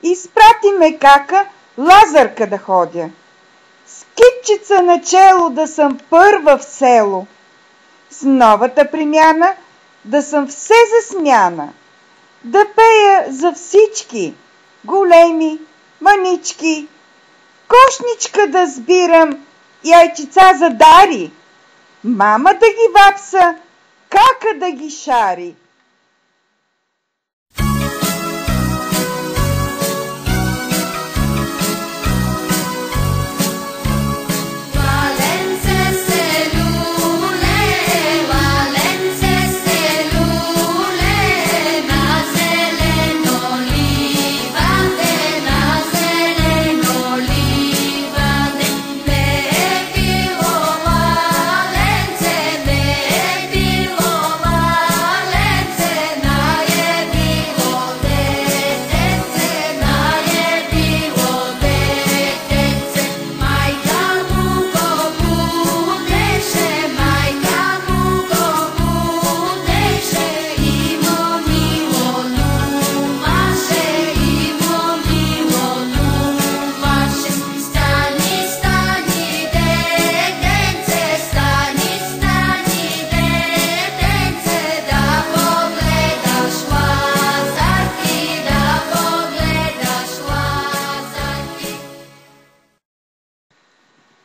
Изпрати ме кака Лазарка да ходя. С китчица начело да съм първа в село. С новата премяна да съм все засмяна. Да пея за всички, големи, манички. Кошничка да сбирам, яйчица за дари. Мама да ги вапса, кака да ги шари.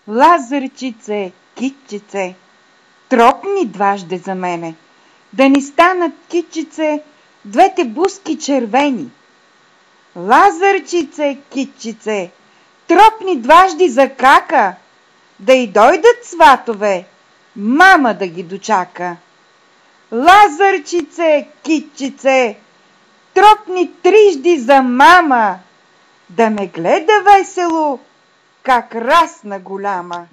Лазарчице, китчице, тропни дважде за мене, да ни станат, китчице, двете бузки червени. Лазарчице, китчице, тропни дважди за кака, да й дойдат сватове, мама да ги дочака. Лазарчице, китчице, тропни трижди за мама, да ме гледа весело, как расна голяма.